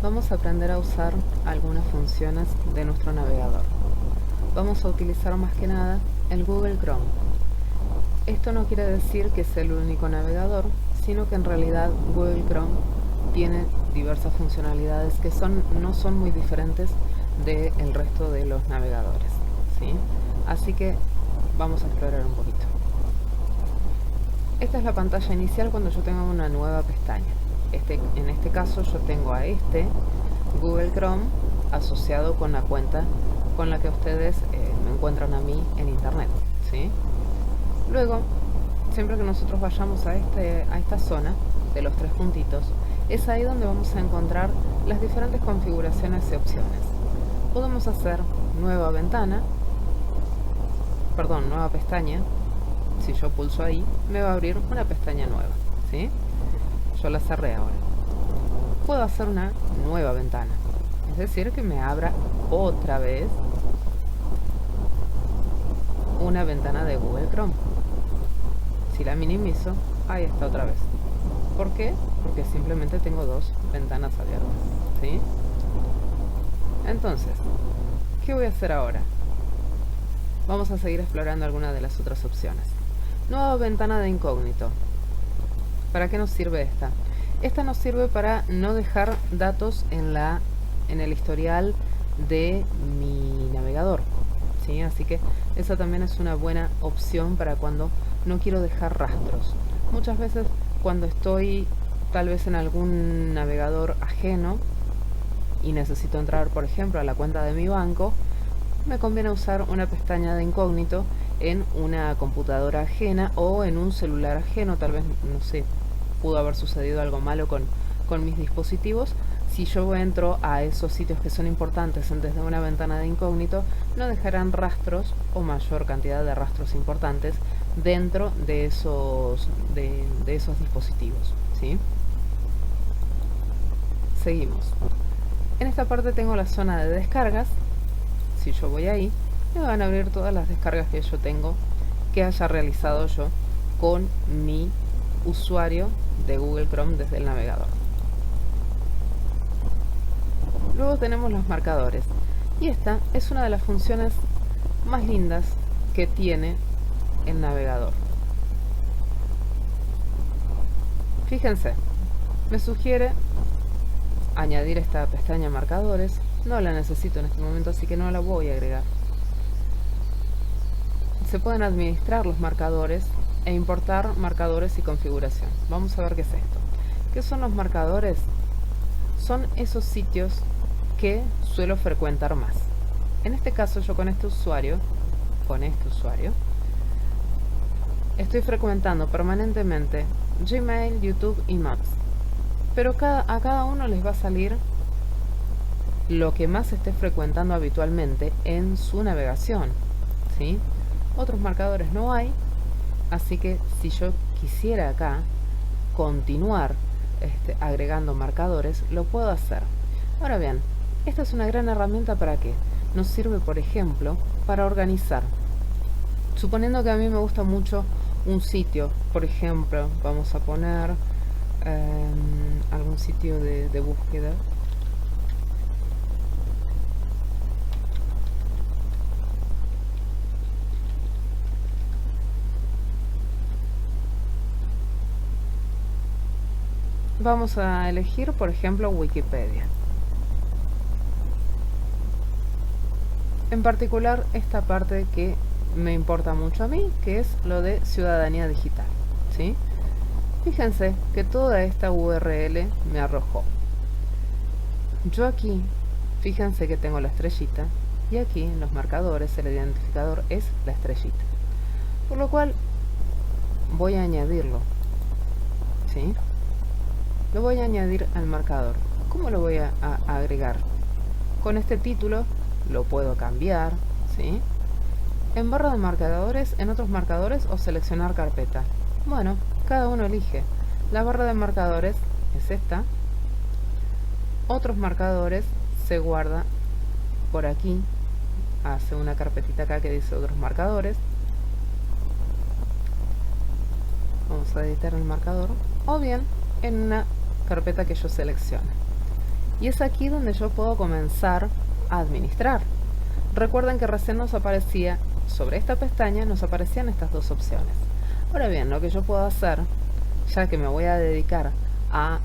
Vamos a aprender a usar algunas funciones de nuestro navegador. Vamos a utilizar más que nada el Google Chrome. Esto no quiere decir que sea el único navegador, sino que en realidad Google Chrome tiene diversas funcionalidades que no son muy diferentes del resto de los navegadores, ¿sí? Así que vamos a explorar un poquito. Esta es la pantalla inicial cuando yo tengo una nueva pestaña. En este caso yo tengo a Google Chrome asociado con la cuenta con la que ustedes me encuentran a mí en internet, ¿sí? Luego, siempre que nosotros vayamos a esta zona de los tres puntitos, es ahí donde vamos a encontrar las diferentes configuraciones y opciones. Podemos hacer nueva pestaña. Si yo pulso ahí, me va a abrir una pestaña nueva, ¿sí? Yo la cerré ahora. Puedo hacer una nueva ventana, es decir, que me abra otra vez una ventana de Google Chrome. Si la minimizo, ahí está otra vez. ¿Por qué? Porque simplemente tengo dos ventanas abiertas, ¿sí? Entonces, ¿qué voy a hacer ahora? Vamos a seguir explorando algunas de las otras opciones. Nueva ventana de incógnito. ¿Para qué nos sirve esta? Esta nos sirve para no dejar datos en el historial de mi navegador, ¿sí? Así que esa también es una buena opción para cuando no quiero dejar rastros. Muchas veces cuando estoy tal vez en algún navegador ajeno y necesito entrar, por ejemplo, a la cuenta de mi banco, me conviene usar una pestaña de incógnito en una computadora ajena o en un celular ajeno. Tal vez, no sé, pudo haber sucedido algo malo con mis dispositivos. Si yo entro a esos sitios que son importantes desde una ventana de incógnito, no dejarán rastros o mayor cantidad de rastros importantes dentro de esos dispositivos, ¿sí? Seguimos. En esta parte tengo la zona de descargas. Si yo voy ahí, me van a abrir todas las descargas que yo tengo, que haya realizado yo con mi usuario de Google Chrome desde el navegador. Luego tenemos los marcadores, y esta es una de las funciones más lindas que tiene el navegador. Fíjense, me sugiere añadir esta pestaña marcadores. No la necesito en este momento, así que no la voy a agregar. Se pueden administrar los marcadores e importar marcadores y configuración. Vamos a ver qué es esto. ¿Qué son los marcadores? Son esos sitios que suelo frecuentar más. En este caso, yo con este usuario, estoy frecuentando permanentemente Gmail, YouTube y Maps. Pero a cada uno les va a salir lo que más esté frecuentando habitualmente en su navegación, ¿sí? Otros marcadores no hay, así que si yo quisiera acá continuar agregando marcadores, lo puedo hacer. Ahora bien, esta es una gran herramienta. ¿Para qué? Nos sirve, por ejemplo, para organizar. Suponiendo que a mí me gusta mucho un sitio, por ejemplo, vamos a poner algún sitio de búsqueda. Vamos a elegir, por ejemplo, Wikipedia. En particular, esta parte que me importa mucho a mí, que es lo de ciudadanía digital, ¿sí? Fíjense que toda esta URL me arrojó. Yo aquí, fíjense que tengo la estrellita, y aquí en los marcadores el identificador es la estrellita. Por lo cual, voy a añadirlo, ¿sí? Lo voy a añadir al marcador. ¿Cómo lo voy a agregar? Con este título lo puedo cambiar, ¿sí? En barra de marcadores, en otros marcadores o seleccionar carpeta. Bueno, cada uno elige. La barra de marcadores es esta. Otros marcadores se guarda por aquí. Hace una carpetita acá que dice otros marcadores. Vamos a editar el marcador. O bien en una carpeta que yo seleccione. Y es aquí donde yo puedo comenzar a administrar. Recuerden que recién nos aparecía, sobre esta pestaña nos aparecían estas dos opciones. Ahora bien, lo que yo puedo hacer, ya que me voy a dedicar a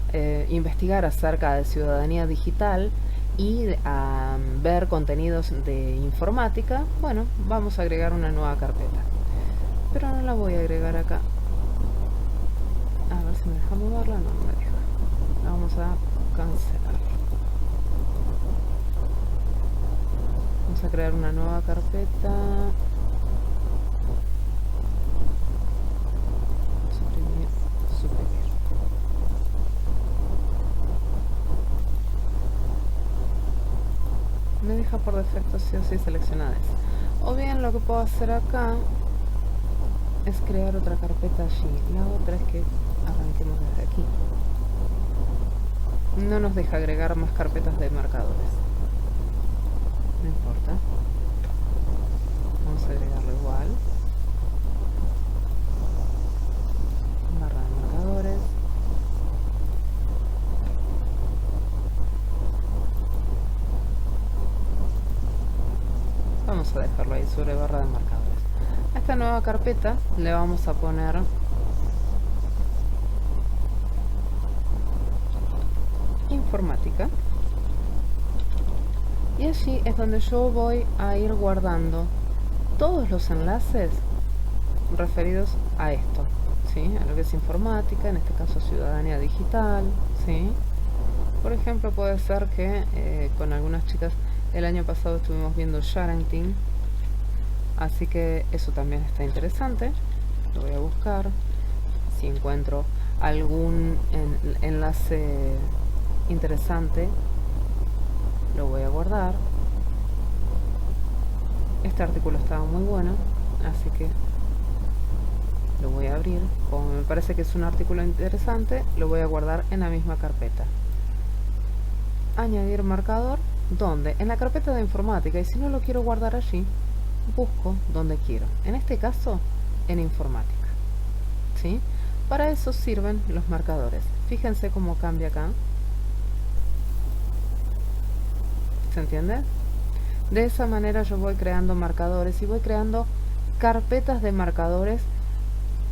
investigar acerca de ciudadanía digital y a ver contenidos de informática, bueno, vamos a agregar una nueva carpeta. Pero no la voy a agregar acá. A ver si me deja moverla. No, no me deja. La vamos a cancelar. Vamos a crear una nueva carpeta. Suprimir, suprimir. Me deja por defecto sí o sí seleccionadas. O bien lo que puedo hacer acá es crear otra carpeta allí. La otra es que arranquemos desde aquí. No nos deja agregar más carpetas de marcadores. No importa. Vamos a agregarlo igual. Barra de marcadores. Vamos a dejarlo ahí sobre barra de marcadores. A esta nueva carpeta le vamos a poner informática. Y allí es donde yo voy a ir guardando todos los enlaces referidos a esto, ¿sí? A lo que es informática, en este caso ciudadanía digital, ¿sí? Por ejemplo, puede ser que con algunas chicas el año pasado estuvimos viendo Sharenting, así que eso también está interesante. Lo voy a buscar. Si encuentro algún enlace interesante, lo voy a guardar. Este artículo estaba muy bueno, así que lo voy a abrir. Como me parece que es un artículo interesante, lo voy a guardar en la misma carpeta. Añadir marcador. ¿Dónde? En la carpeta de informática. Y si no lo quiero guardar allí, busco donde quiero. En este caso, en informática, ¿sí? Para eso sirven los marcadores. Fíjense cómo cambia acá. ¿Se entiende? De esa manera yo voy creando marcadores y voy creando carpetas de marcadores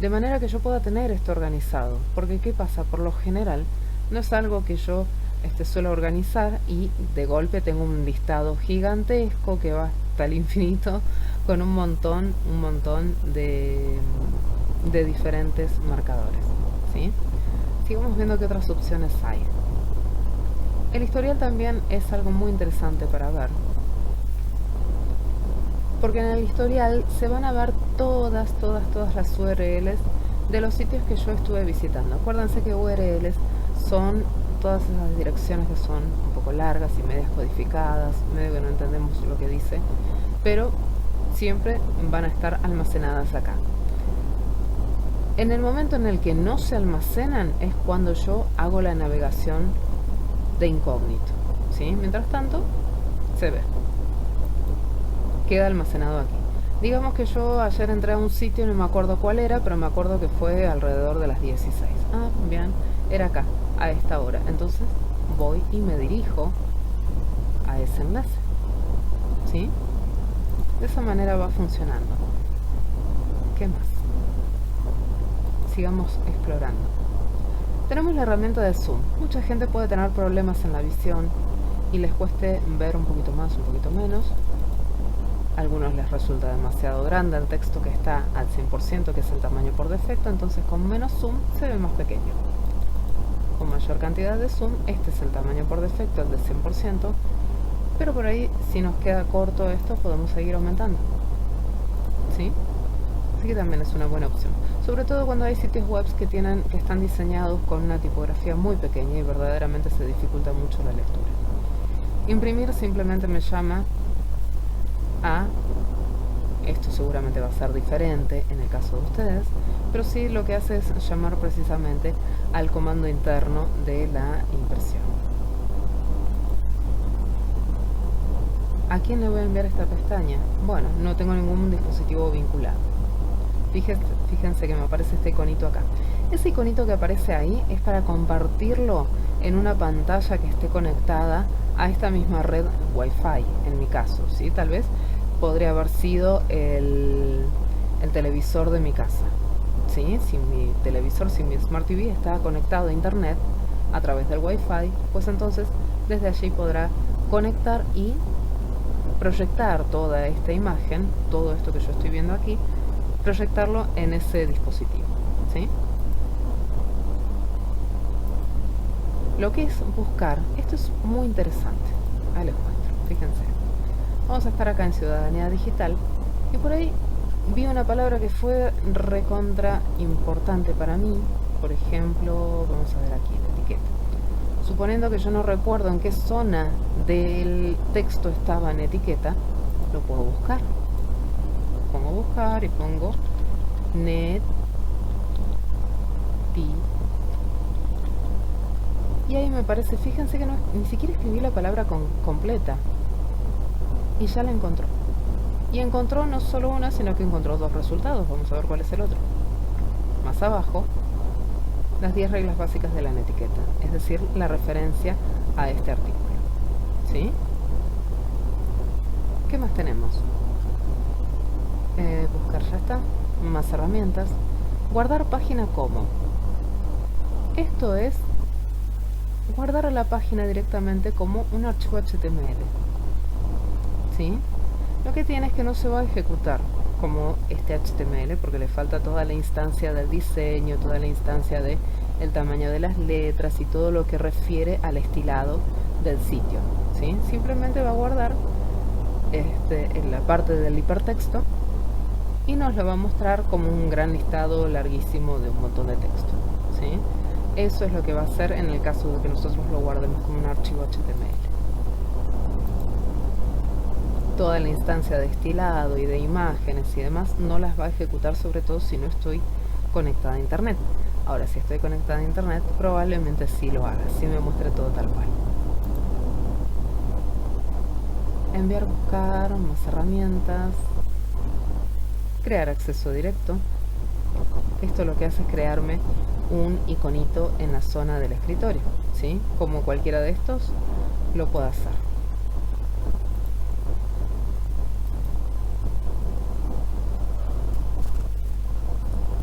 de manera que yo pueda tener esto organizado. Porque ¿qué pasa? Por lo general no es algo que yo suelo organizar y de golpe tengo un listado gigantesco que va hasta el infinito con un montón de diferentes marcadores, ¿sí? Sigamos viendo qué otras opciones hay. El historial también es algo muy interesante para ver, porque en el historial se van a ver todas las URLs de los sitios que yo estuve visitando. Acuérdense que URLs son todas esas direcciones que son un poco largas y medias codificadas, medio que no entendemos lo que dice, pero siempre van a estar almacenadas acá. En el momento en el que no se almacenan es cuando yo hago la navegación de incógnito, ¿sí? Mientras tanto, se ve. Queda almacenado aquí. Digamos que yo ayer entré a un sitio, no me acuerdo cuál era, pero me acuerdo que fue alrededor de las 16. Ah, bien, era acá, a esta hora. Entonces voy y me dirijo a ese enlace, ¿sí? De esa manera va funcionando. ¿Qué más? Sigamos explorando. Tenemos la herramienta de zoom. Mucha gente puede tener problemas en la visión y les cueste ver un poquito más, un poquito menos. A algunos les resulta demasiado grande el texto que está al 100%, que es el tamaño por defecto, entonces con menos zoom se ve más pequeño. Con mayor cantidad de zoom, este es el tamaño por defecto, el de 100%, pero por ahí, si nos queda corto esto, podemos seguir aumentando, ¿sí? Así que también es una buena opción, sobre todo cuando hay sitios web que están diseñados con una tipografía muy pequeña y verdaderamente se dificulta mucho la lectura. Imprimir simplemente me llama a, esto seguramente va a ser diferente en el caso de ustedes, pero sí lo que hace es llamar precisamente al comando interno de la impresión. ¿A quién le voy a enviar esta pestaña? Bueno, no tengo ningún dispositivo vinculado. Fíjense que me aparece este iconito acá. Ese iconito que aparece ahí es para compartirlo en una pantalla que esté conectada a esta misma red Wi-Fi, en mi caso, ¿sí? Tal vez podría haber sido el televisor de mi casa, ¿sí? Si mi televisor, si mi Smart TV está conectado a internet a través del Wi-Fi, pues entonces desde allí podrá conectar y proyectar toda esta imagen, todo esto que yo estoy viendo aquí, proyectarlo en ese dispositivo, ¿sí? Lo que es buscar, esto es muy interesante. Ahí les muestro, fíjense. Vamos a estar acá en Ciudadanía Digital y por ahí vi una palabra que fue recontra importante para mí. Por ejemplo, vamos a ver aquí la etiqueta. Suponiendo que yo no recuerdo en qué zona del texto estaba en etiqueta, lo puedo buscar. Pongo buscar y pongo net y ahí me parece, fíjense que no, ni siquiera escribí la palabra completa y ya la encontró. Y encontró no solo una, sino que encontró dos resultados. Vamos a ver cuál es el otro. Más abajo, las 10 reglas básicas de la netiqueta, es decir, la referencia a este artículo. ¿Sí? ¿Qué más tenemos? Buscar, ya está. Más herramientas. Guardar página como. Esto es guardar a la página directamente como un archivo HTML. ¿Sí? Lo que tiene es que no se va a ejecutar como este HTML porque le falta toda la instancia del diseño, toda la instancia de el tamaño de las letras y todo lo que refiere al estilado del sitio, ¿sí? Simplemente va a guardar en la parte del hipertexto y nos lo va a mostrar como un gran listado larguísimo de un montón de texto, ¿sí? Eso es lo que va a hacer en el caso de que nosotros lo guardemos como un archivo HTML. Toda la instancia de estilado y de imágenes y demás no las va a ejecutar, sobre todo si no estoy conectada a internet. Ahora, si estoy conectada a internet, probablemente sí lo haga, sí me muestre todo tal cual. Enviar, buscar, más herramientas. Crear acceso directo. Esto lo que hace es crearme un iconito en la zona del escritorio, ¿sí? Como cualquiera de estos lo puedo hacer.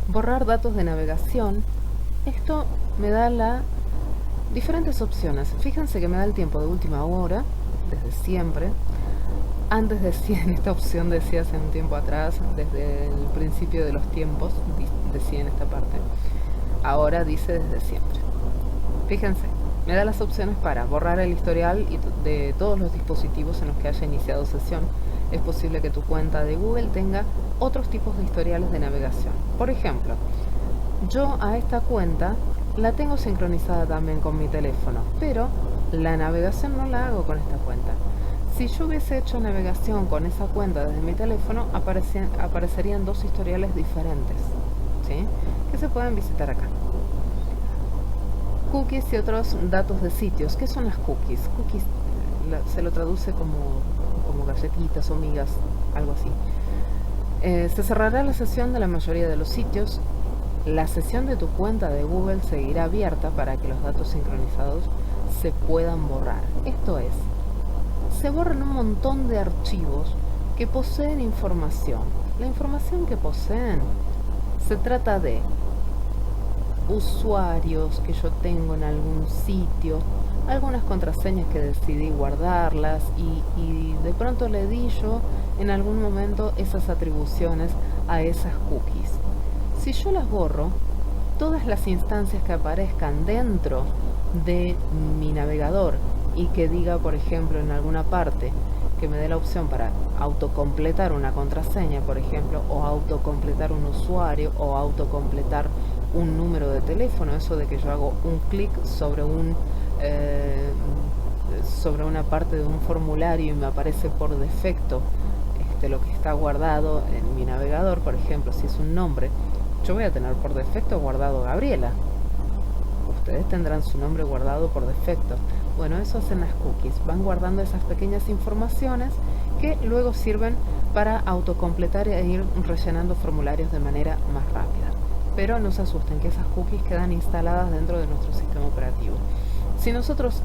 Borrar datos de navegación. Esto me da diferentes opciones. Fíjense que me da el tiempo de última hora, desde siempre. Antes decía, en esta opción decía hace un tiempo atrás, desde el principio de los tiempos, decía en esta parte. Ahora dice desde siempre. Fíjense, me da las opciones para borrar el historial de todos los dispositivos en los que haya iniciado sesión. Es posible que tu cuenta de Google tenga otros tipos de historiales de navegación. Por ejemplo, yo a esta cuenta la tengo sincronizada también con mi teléfono, pero la navegación no la hago con esta cuenta. Si yo hubiese hecho navegación con esa cuenta desde mi teléfono, aparecerían dos historiales diferentes, ¿sí? Que se pueden visitar acá. Cookies y otros datos de sitios. ¿Qué son las cookies? Cookies se lo traduce como galletitas o migas, algo así. Se cerrará la sesión de la mayoría de los sitios. La sesión de tu cuenta de Google seguirá abierta para que los datos sincronizados se puedan borrar. Esto es, se borran un montón de archivos que poseen información. La información que poseen se trata de usuarios que yo tengo en algún sitio, algunas contraseñas que decidí guardarlas y de pronto le di yo en algún momento esas atribuciones a esas cookies. Si yo las borro, todas las instancias que aparezcan dentro de mi navegador y que diga, por ejemplo, en alguna parte que me dé la opción para autocompletar una contraseña, por ejemplo, o autocompletar un usuario o autocompletar un número de teléfono, eso de que yo hago un clic sobre una parte de un formulario y me aparece por defecto lo que está guardado en mi navegador. Por ejemplo, si es un nombre, yo voy a tener por defecto guardado Gabriela. Ustedes tendrán su nombre guardado por defecto. Bueno, eso hacen las cookies, van guardando esas pequeñas informaciones que luego sirven para autocompletar e ir rellenando formularios de manera más rápida. Pero no se asusten, que esas cookies quedan instaladas dentro de nuestro sistema operativo. Si nosotros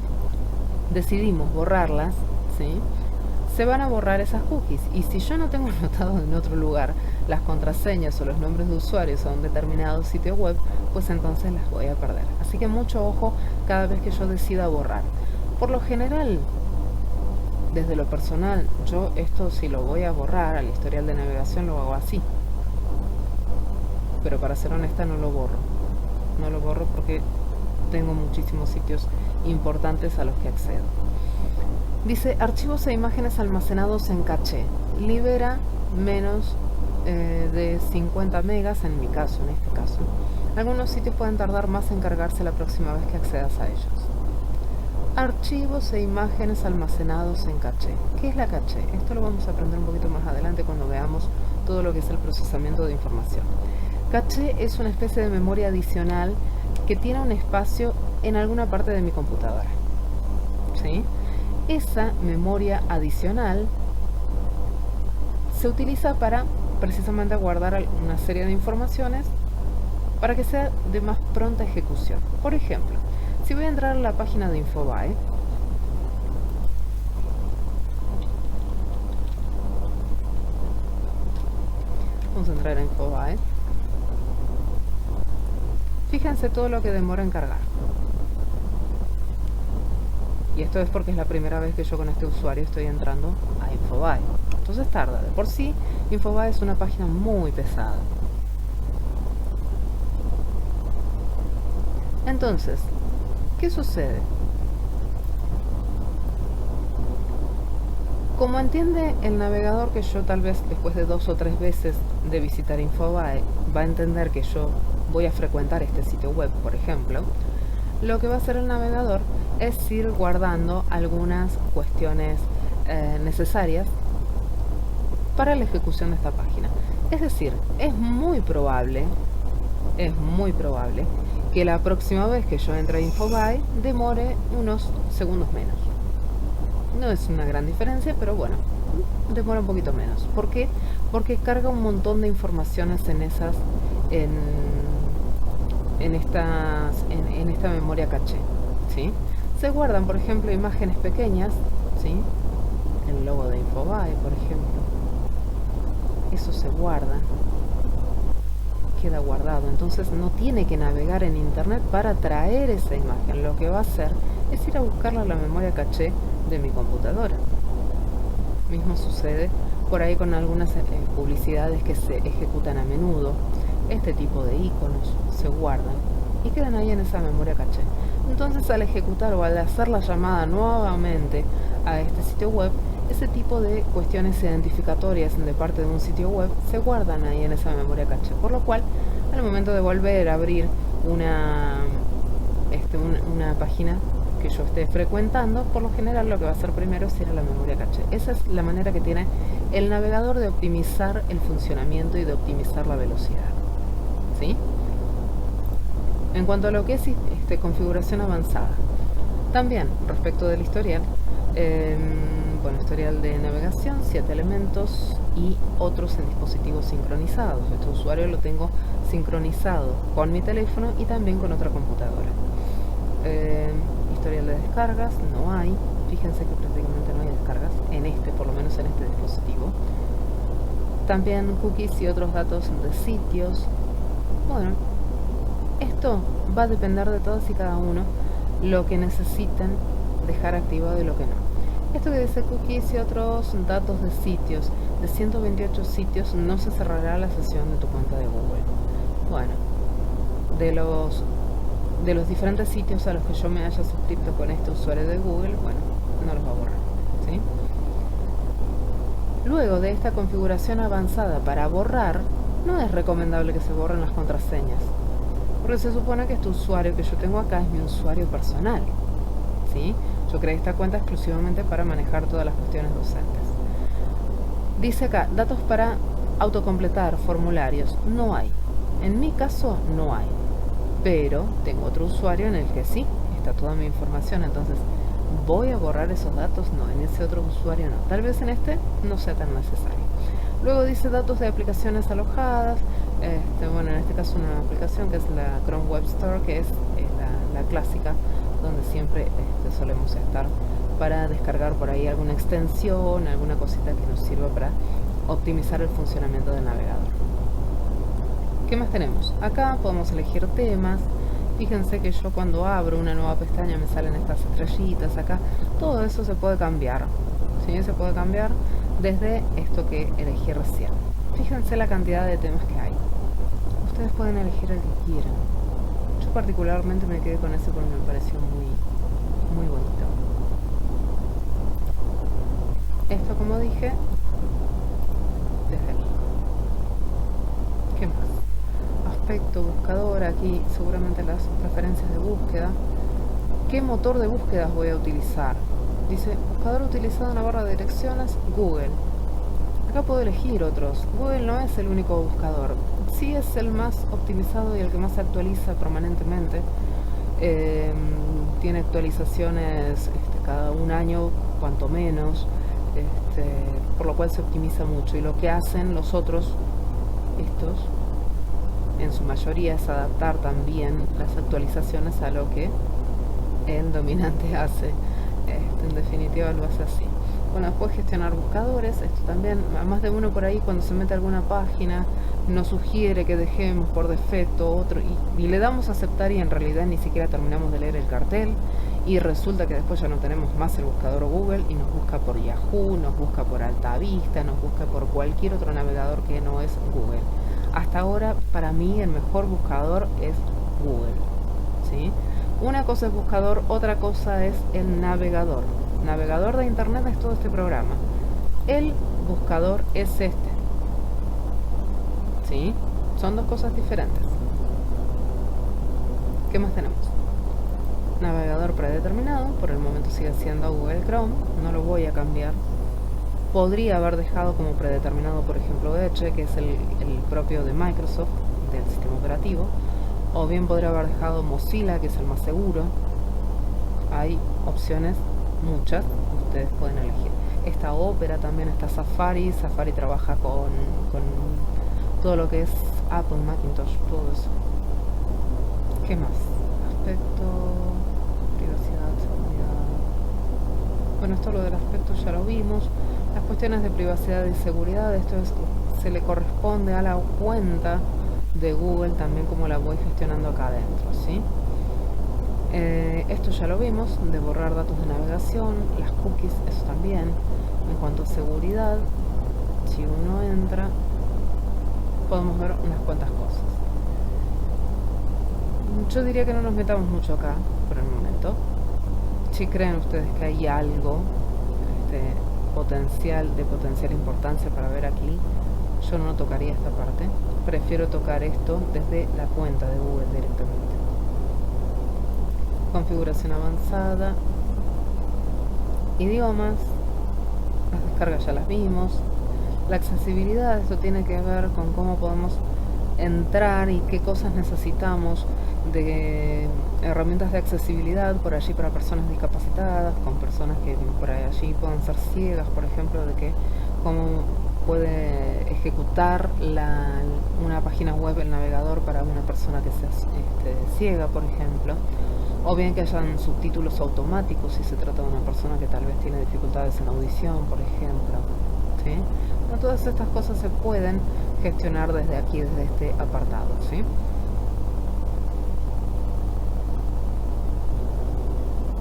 decidimos borrarlas, ¿sí?, se van a borrar esas cookies. Y si yo no tengo anotado en otro lugar las contraseñas o los nombres de usuarios a un determinado sitio web, pues entonces las voy a perder. Así que mucho ojo cada vez que yo decida borrar. Por lo general, desde lo personal, yo esto, si lo voy a borrar al historial de navegación, lo hago así. Pero para ser honesta, no lo borro. No lo borro porque tengo muchísimos sitios importantes a los que accedo. Dice, archivos e imágenes almacenados en caché. Libera menos de 50 megas, en mi caso, en este caso. Algunos sitios pueden tardar más en cargarse la próxima vez que accedas a ellos. Archivos e imágenes almacenados en caché. ¿Qué es la caché? Esto lo vamos a aprender un poquito más adelante cuando veamos todo lo que es el procesamiento de información. Caché es una especie de memoria adicional que tiene un espacio en alguna parte de mi computadora, ¿sí? Esa memoria adicional se utiliza para precisamente guardar una serie de informaciones para que sea de más pronta ejecución. Por ejemplo, si voy a entrar a la página de Infobae, vamos a entrar a Infobae. Fíjense todo lo que demora en cargar. Y esto es porque es la primera vez que yo con este usuario estoy entrando a Infobae. Entonces tarda. De por sí, Infobae es una página muy pesada. Entonces, ¿qué sucede? Como entiende el navegador que yo tal vez después de 2 o 3 veces de visitar Infobae va a entender que yo voy a frecuentar este sitio web, por ejemplo, lo que va a hacer el navegador es ir guardando algunas cuestiones necesarias para la ejecución de esta página. Es decir, es muy probable que la próxima vez que yo entre a Infobae demore unos segundos menos. No es una gran diferencia, pero bueno, demora un poquito menos. ¿Por qué? Porque carga un montón de informaciones en esta memoria caché, ¿sí? Se guardan, por ejemplo, imágenes pequeñas, ¿sí? El logo de Infobae, por ejemplo. Eso se guarda, queda guardado. Entonces no tiene que navegar en internet para traer esa imagen. Lo que va a hacer es ir a buscarla en la memoria caché de mi computadora. Mismo sucede por ahí con algunas publicidades que se ejecutan a menudo. Este tipo de iconos se guardan y quedan ahí en esa memoria caché. Entonces, al ejecutar o al hacer la llamada nuevamente a este sitio web, ese tipo de cuestiones identificatorias de parte de un sitio web se guardan ahí en esa memoria caché, por lo cual al momento de volver a abrir una página que yo esté frecuentando, por lo general lo que va a hacer primero es ir a la memoria caché. Esa es la manera que tiene el navegador de optimizar el funcionamiento y de optimizar la velocidad, ¿sí? En cuanto a lo que es configuración avanzada, también respecto del historial, bueno, historial de navegación, 7 elementos y otros en dispositivos sincronizados. Este usuario lo tengo sincronizado con mi teléfono y también con otra computadora. Historial de descargas, no hay. Fíjense que prácticamente no hay descargas, por lo menos en este dispositivo. También cookies y otros datos de sitios. Bueno, esto va a depender de todos y cada uno lo que necesiten dejar activado y lo que no. Esto que dice cookies y otros datos de sitios, de 128 sitios, no se cerrará la sesión de tu cuenta de Google. Bueno, de los diferentes sitios a los que yo me haya suscrito con este usuario de Google, bueno, no los va a borrar, ¿sí? Luego de esta configuración avanzada para borrar, no es recomendable que se borren las contraseñas, porque se supone que este usuario que yo tengo acá es mi usuario personal, ¿sí? Yo creé esta cuenta exclusivamente para manejar todas las cuestiones docentes. Dice acá, datos para autocompletar, formularios, no hay. En mi caso no hay, pero tengo otro usuario en el que sí, está toda mi información, entonces ¿voy a borrar esos datos? No, en ese otro usuario no. Tal vez en este no sea tan necesario. Luego dice datos de aplicaciones alojadas. Bueno, en este caso una aplicación que es la Chrome Web Store, que es la clásica donde siempre solemos estar para descargar por ahí alguna extensión, alguna cosita que nos sirva para optimizar el funcionamiento del navegador. ¿Qué más tenemos? Acá podemos elegir temas. Fíjense que yo cuando abro una nueva pestaña me salen estas estrellitas acá. Todo eso se puede cambiar. ¿Sí? Se puede cambiar desde esto que elegí recién. Fíjense la cantidad de temas que hay. Ustedes pueden elegir el que quieran. Yo particularmente me quedé con ese porque me pareció muy bonito. Esto, como dije, desde aquí. ¿Qué más? Aspecto, buscador, aquí seguramente las preferencias de búsqueda. ¿Qué motor de búsqueda voy a utilizar? Dice, buscador utilizado en la barra de direcciones, Google. Acá puedo elegir otros. Google no es el único buscador. Sí es el más optimizado y el que más se actualiza permanentemente. Tiene actualizaciones cada un año, cuanto menos. Por lo cual se optimiza mucho. Y lo que hacen los otros, estos, en su mayoría es adaptar también las actualizaciones a lo que el dominante hace. En definitiva lo hace así. Bueno, después gestionar buscadores, esto también, a más de uno por ahí cuando se mete a alguna página nos sugiere que dejemos por defecto otro y le damos a aceptar y en realidad ni siquiera terminamos de leer el cartel y resulta que después ya no tenemos más el buscador Google y nos busca por Yahoo, nos busca por Altavista, nos busca por cualquier otro navegador que no es Google. Hasta ahora, para mí, el mejor buscador es Google, ¿sí? Una cosa es buscador, otra cosa es el navegador. Navegador de internet es todo este programa. El buscador es este. ¿Sí? Son dos cosas diferentes. ¿Qué más tenemos? Navegador predeterminado. Por el momento sigue siendo Google Chrome. No lo voy a cambiar. Podría haber dejado como predeterminado, por ejemplo, Edge, que es el propio de Microsoft, del sistema operativo. O bien podría haber dejado Mozilla, que es el más seguro. Hay opciones muchas, ustedes pueden elegir. Está Opera también, está Safari. Safari trabaja con todo lo que es Apple, Macintosh, todo eso. ¿Qué más? Aspecto, privacidad, seguridad. Bueno, esto lo del aspecto ya lo vimos. Las cuestiones de privacidad y seguridad, esto se le corresponde a la cuenta de Google, también como la voy gestionando acá adentro, ¿sí? Esto ya lo vimos, de borrar datos de navegación, las cookies, eso también. En cuanto a seguridad, si uno entra, podemos ver unas cuantas cosas. Yo diría que no nos metamos mucho acá, por el momento. Si creen ustedes que hay algo de potencial importancia para ver aquí, yo no tocaría esta parte. Prefiero tocar esto desde la cuenta de Google directamente. Configuración avanzada, idiomas, las descargas ya las vimos. La accesibilidad, esto tiene que ver con cómo podemos entrar y qué cosas necesitamos de herramientas de accesibilidad por allí para personas discapacitadas, con personas que por allí puedan ser ciegas, por ejemplo, de que cómo puede ejecutar una página web, el navegador, para una persona que sea ciega, por ejemplo. O bien que hayan subtítulos automáticos si se trata de una persona que tal vez tiene dificultades en audición, por ejemplo. ¿Sí? Bueno, todas estas cosas se pueden gestionar desde aquí, desde este apartado. ¿Sí?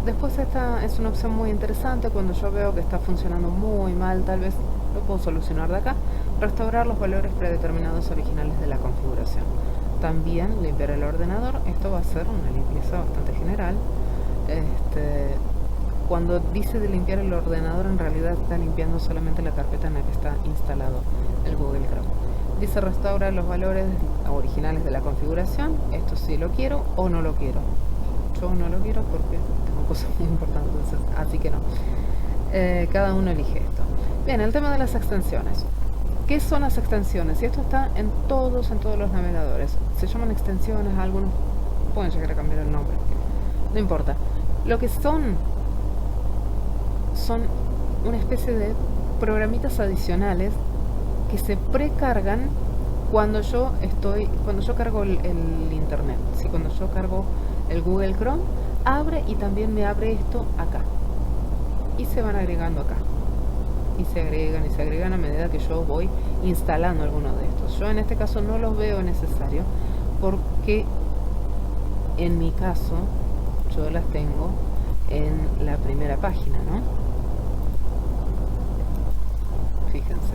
Después esta es una opción muy interesante cuando yo veo que está funcionando muy mal, tal vez lo puedo solucionar de acá. Restaurar los valores predeterminados originales de la configuración. También limpiar el ordenador, esto va a ser una limpieza bastante general. Cuando dice de limpiar el ordenador, en realidad está limpiando solamente la carpeta en la que está instalado el Google Chrome. Dice restaura los valores originales de la configuración, esto sí lo quiero o no lo quiero. Yo no lo quiero porque tengo cosas muy importantes, así que no. Cada uno elige esto. Bien, el tema de las extensiones. ¿Qué son las extensiones? Y esto está en todos los navegadores. Se llaman extensiones, algunos pueden llegar a cambiar el nombre. No importa. Lo que son una especie de programitas adicionales que se precargan cuando yo cargo el internet. Si cuando yo cargo el Google Chrome, abre y también me abre esto acá. Y se van agregando acá. Y se agregan a medida que yo voy instalando alguno de estos. Yo en este caso no los veo necesario porque en mi caso yo las tengo en la primera página, ¿no? Fíjense.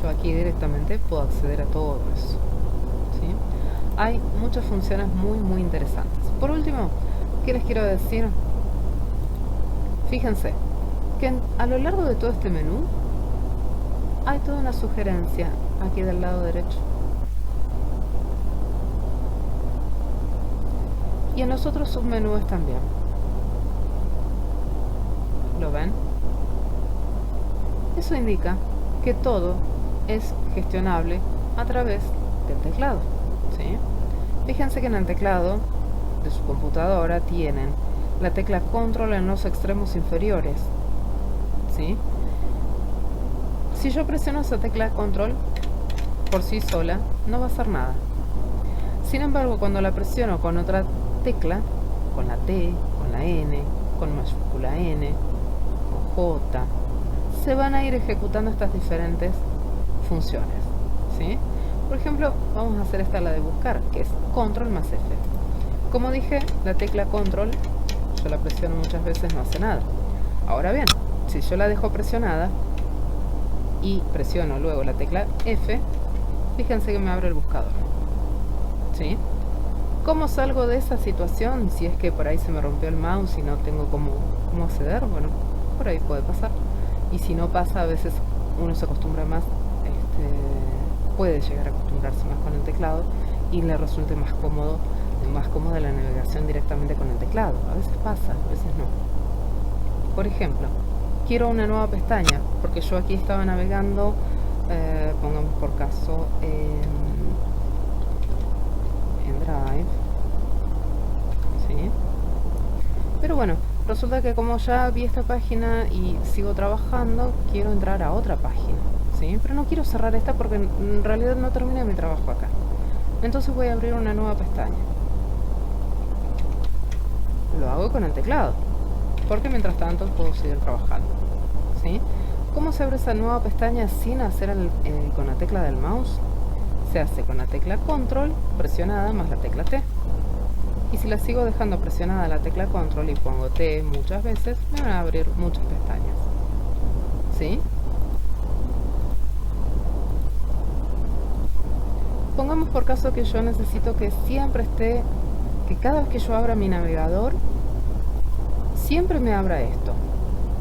Yo aquí directamente puedo acceder a todo eso, ¿sí? Hay muchas funciones muy interesantes. Por último, ¿qué les quiero decir? Fíjense que a lo largo de todo este menú hay toda una sugerencia aquí del lado derecho. Y en los otros submenúes también. ¿Lo ven? Eso indica que todo es gestionable a través del teclado, ¿sí? Fíjense que en el teclado de su computadora tienen la tecla control en los extremos inferiores, ¿sí? Si yo presiono esa tecla control por sí sola, no va a hacer nada. Sin embargo, cuando la presiono con otra tecla, con la T, con la N, con mayúscula N, con J, se van a ir ejecutando estas diferentes funciones, ¿sí? Por ejemplo, vamos a hacer esta, la de buscar, que es control más F. Como dije, la tecla control, yo la presiono muchas veces, no hace nada. Ahora bien, si yo la dejo presionada y presiono luego la tecla F, fíjense que me abre el buscador, ¿sí? ¿Cómo salgo de esa situación? Si es que por ahí se me rompió el mouse y no tengo cómo acceder, bueno, por ahí puede pasar. Y si no pasa, a veces uno se acostumbra más, puede llegar a acostumbrarse más con el teclado y le resulte más cómoda la navegación directamente con el teclado. A veces pasa, a veces no. Por ejemplo, quiero una nueva pestaña, porque yo aquí estaba navegando, pongamos por caso, en Drive, ¿sí? Pero bueno, resulta que como ya vi esta página y sigo trabajando, quiero entrar a otra página, ¿sí? Pero no quiero cerrar esta porque en realidad no terminé mi trabajo acá. Entonces voy a abrir una nueva pestaña. Lo hago con el teclado, porque mientras tanto puedo seguir trabajando, ¿sí? ¿Cómo se abre esa nueva pestaña sin hacer con la tecla del mouse? Se hace con la tecla control presionada más la tecla T. Y si la sigo dejando presionada la tecla control y pongo T muchas veces, me van a abrir muchas pestañas, ¿sí? Pongamos por caso que yo necesito que siempre esté, que cada vez que yo abra mi navegador, siempre me abra esto.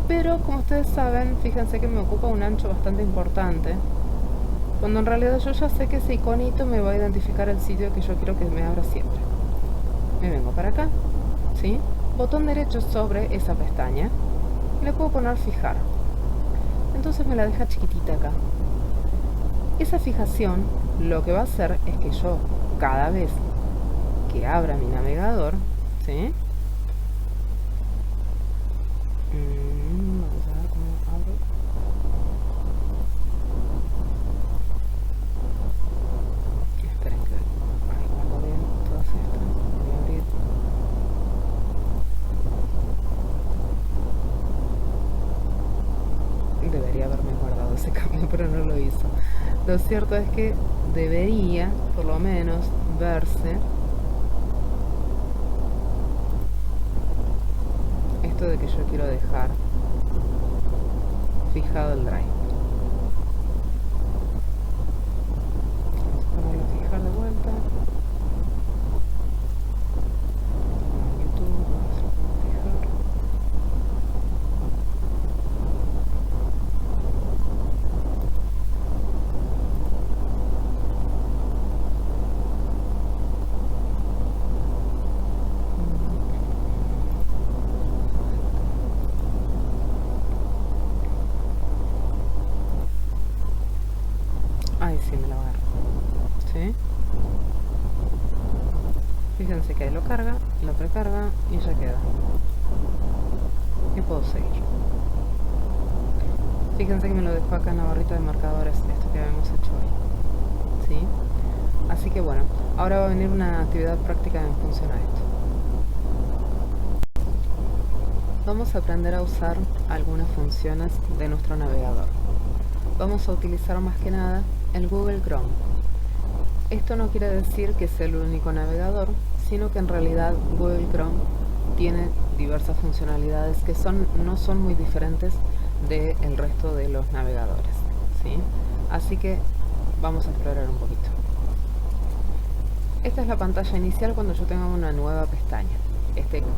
Pero como ustedes saben, fíjense que me ocupa un ancho bastante importante, cuando en realidad yo ya sé que ese iconito me va a identificar el sitio que yo quiero que me abra siempre. Me vengo para acá, ¿sí? Botón derecho sobre esa pestaña y le puedo poner fijar. Entonces me la deja chiquitita acá. Esa fijación lo que va a hacer es que yo, cada vez que abra mi navegador, ¿sí? Vamos a ver cómo abro. Esperen que ahí guardo bien todas estas. Voy a abrir. Debería haberme guardado ese cambio, pero no lo hizo. Lo cierto es que debería, por lo menos, verse esto de que yo quiero dejar fijado el drive. Vamos a ponerlo a fijar de vuelta. YouTube, vamos a fijar. Ahí sí me lo agarro, ¿sí? Fíjense que ahí lo carga, lo precarga y ya queda. Y puedo seguir. Fíjense que me lo dejó acá en la barrita de marcadores, esto que habíamos hecho hoy, ¿sí? Así que bueno, ahora va a venir una actividad práctica en función a esto. vamos a aprender a usar algunas funciones de nuestro navegador. Vamos a utilizar más que nada el Google Chrome. Esto no quiere decir que sea el único navegador, sino que en realidad Google Chrome tiene diversas funcionalidades que no son muy diferentes del resto de los navegadores, ¿sí? Así que vamos a explorar un poquito. Esta es la pantalla inicial cuando yo tengo una nueva pestaña.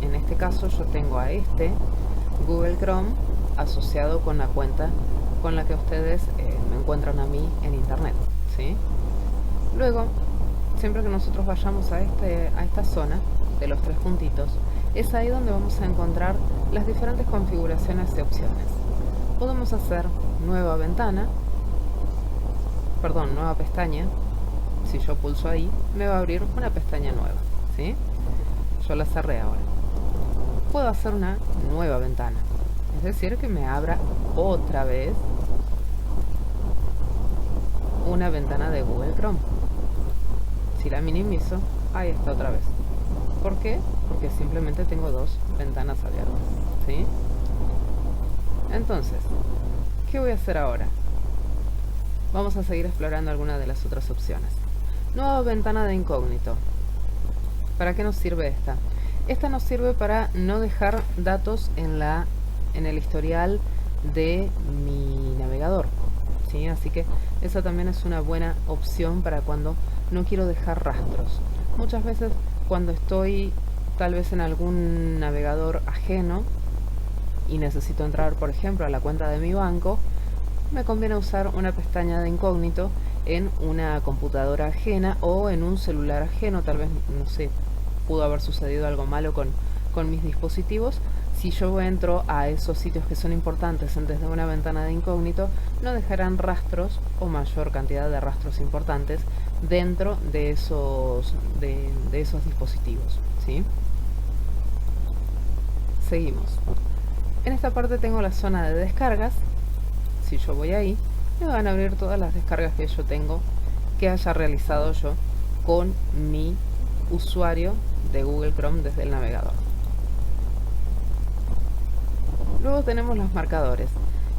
En este caso yo tengo a Google Chrome asociado con la cuenta con la que ustedes me encuentran a mí en internet, ¿sí? Luego, siempre que nosotros vayamos a esta zona de los tres puntitos, es ahí donde vamos a encontrar las diferentes configuraciones de opciones. Podemos hacer nueva pestaña. Si yo pulso ahí, me va a abrir una pestaña nueva, ¿sí? Yo la cerré ahora. Puedo hacer una nueva ventana, es decir, que me abra otra vez una ventana de Google Chrome. Si la minimizo, ahí está otra vez. ¿Por qué? Porque simplemente tengo dos ventanas abiertas, ¿sí? Entonces, ¿qué voy a hacer ahora? Vamos a seguir explorando algunas de las otras opciones. Nueva ventana de incógnito. ¿Para qué nos sirve esta? Esta nos sirve para no dejar datos en el historial de mi navegador, ¿sí? Así que esa también es una buena opción para cuando no quiero dejar rastros. Muchas veces cuando estoy tal vez en algún navegador ajeno y necesito entrar, por ejemplo, a la cuenta de mi banco, me conviene usar una pestaña de incógnito en una computadora ajena o en un celular ajeno. Tal vez, no sé, pudo haber sucedido algo malo con mis dispositivos. Si yo entro a esos sitios que son importantes desde una ventana de incógnito, no dejarán rastros o mayor cantidad de rastros importantes dentro de esos dispositivos, ¿sí? Seguimos. En esta parte tengo la zona de descargas. Si yo voy ahí, me van a abrir todas las descargas que yo tengo, que haya realizado yo con mi usuario de Google Chrome desde el navegador. Luego tenemos los marcadores,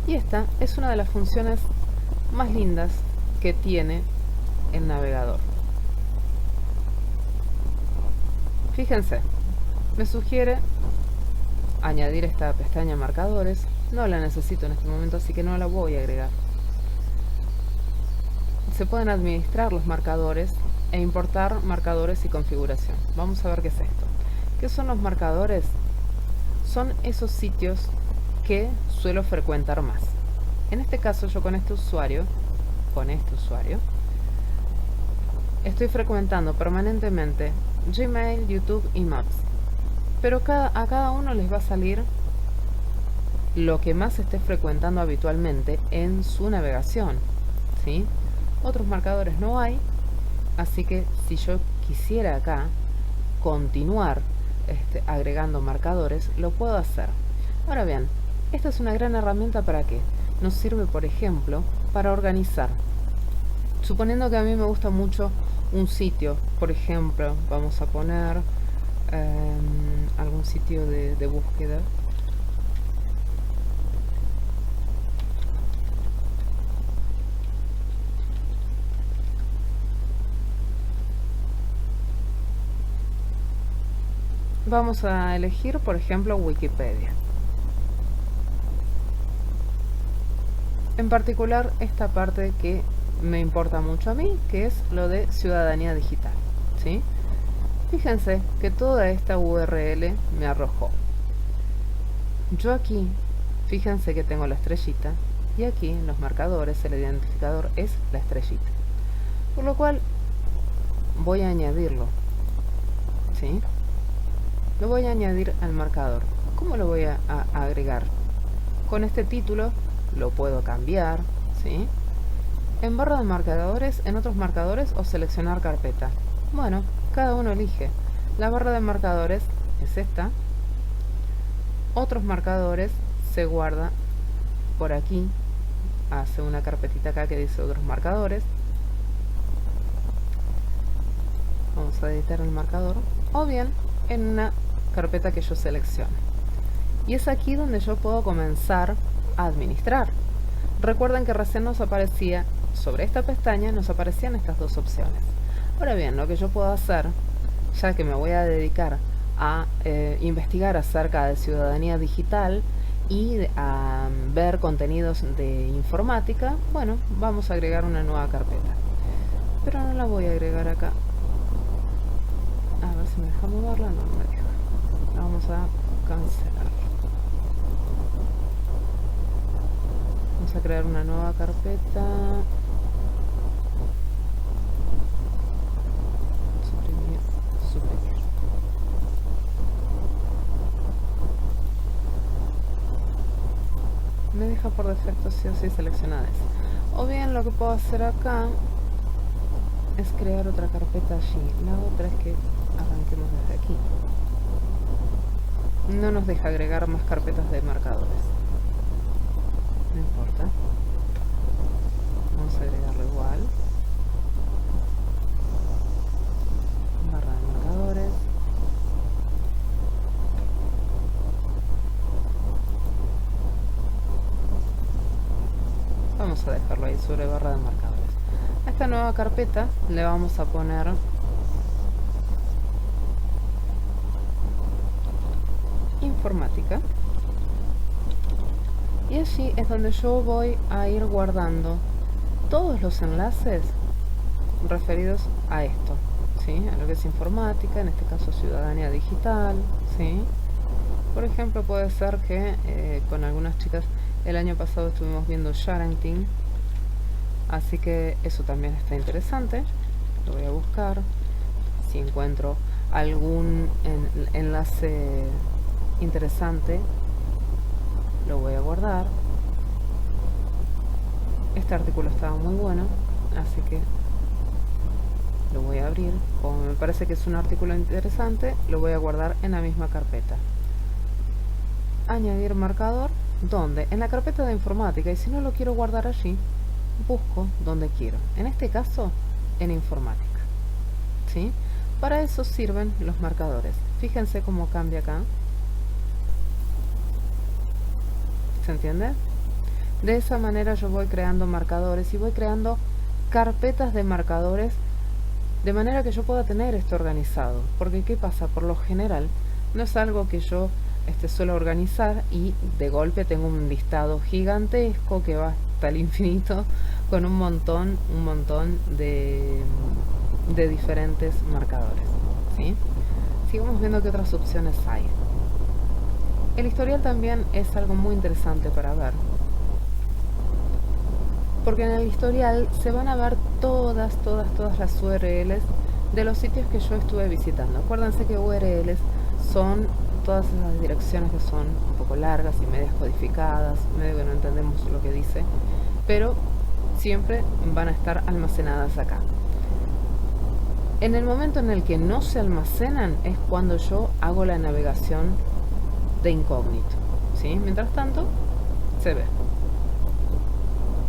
y esta es una de las funciones más lindas que tiene el navegador. Fíjense, me sugiere añadir esta pestaña marcadores. No la necesito en este momento, así que no la voy a agregar. Se pueden administrar los marcadores e importar marcadores y configuración. Vamos a ver qué es esto. ¿Qué son los marcadores? Son esos sitios que suelo frecuentar más. En este caso, yo con este usuario, estoy frecuentando permanentemente Gmail, YouTube y Maps. Pero a cada uno les va a salir lo que más esté frecuentando habitualmente en su navegación, ¿sí? Otros marcadores no hay, así que si yo quisiera acá continuar agregando marcadores, lo puedo hacer. Ahora bien, esta es una gran herramienta. ¿Para qué? Nos sirve, por ejemplo, para organizar. Suponiendo que a mí me gusta mucho un sitio, por ejemplo, vamos a poner algún sitio de búsqueda. Vamos a elegir, por ejemplo, Wikipedia. En particular, esta parte que me importa mucho a mí, que es lo de ciudadanía digital, ¿sí? Fíjense que toda esta URL me arrojó. Yo aquí, fíjense que tengo la estrellita, y aquí en los marcadores el identificador es la estrellita. Por lo cual, voy a añadirlo, ¿sí? Lo voy a añadir al marcador. ¿Cómo lo voy a agregar? Con este título lo puedo cambiar, ¿sí? En barra de marcadores, en otros marcadores o seleccionar carpeta. Bueno, cada uno elige. La barra de marcadores es esta. Otros marcadores se guarda por aquí. Hace una carpetita acá que dice otros marcadores. Vamos a editar el marcador. O bien en una carpeta que yo seleccione. Y es aquí donde yo puedo comenzar a administrar. Recuerden que recién nos aparecía, sobre esta pestaña nos aparecían estas dos opciones. Ahora bien, lo que yo puedo hacer, ya que me voy a dedicar a investigar acerca de ciudadanía digital y a ver contenidos de informática, bueno, vamos a agregar una nueva carpeta. Pero no la voy a agregar acá. A ver si me deja moverla. No, no me deja. La vamos a cancelar. Vamos a crear una nueva carpeta. Suprimir, suprimir. Me deja por defecto sí o sí seleccionadas. O bien lo que puedo hacer acá es crear otra carpeta allí. La otra es que arranquemos desde aquí. No nos deja agregar más carpetas de marcadores. No importa. Vamos a agregarlo igual. Barra de marcadores. Vamos a dejarlo ahí sobre barra de marcadores. A esta nueva carpeta le vamos a poner informática. Y allí es donde yo voy a ir guardando todos los enlaces referidos a esto, ¿sí? A lo que es informática, en este caso ciudadanía digital, ¿sí? Por ejemplo, puede ser que con algunas chicas el año pasado estuvimos viendo Sharenting, así que eso también está interesante. Lo voy a buscar. Si encuentro algún enlace interesante, lo voy a guardar. Este artículo estaba muy bueno, así que lo voy a abrir. Como me parece que es un artículo interesante, lo voy a guardar en la misma carpeta. Añadir marcador, ¿dónde? En la carpeta de informática, y si no lo quiero guardar allí, busco donde quiero. En este caso, en informática, ¿sí? Para eso sirven los marcadores. Fíjense cómo cambia acá. ¿Se entiende? De esa manera yo voy creando marcadores y voy creando carpetas de marcadores de manera que yo pueda tener esto organizado. Porque ¿qué pasa? Por lo general no es algo que yo suelo organizar y de golpe tengo un listado gigantesco que va hasta el infinito con un montón de diferentes marcadores, ¿sí? Sigamos viendo qué otras opciones hay. El historial también es algo muy interesante para ver, porque en el historial se van a ver todas las URLs de los sitios que yo estuve visitando. Acuérdense que URLs son todas esas direcciones que son un poco largas y medias codificadas, medio que no entendemos lo que dice, pero siempre van a estar almacenadas acá. En el momento en el que no se almacenan es cuando yo hago la navegación de incógnito, ¿sí? Mientras tanto, se ve.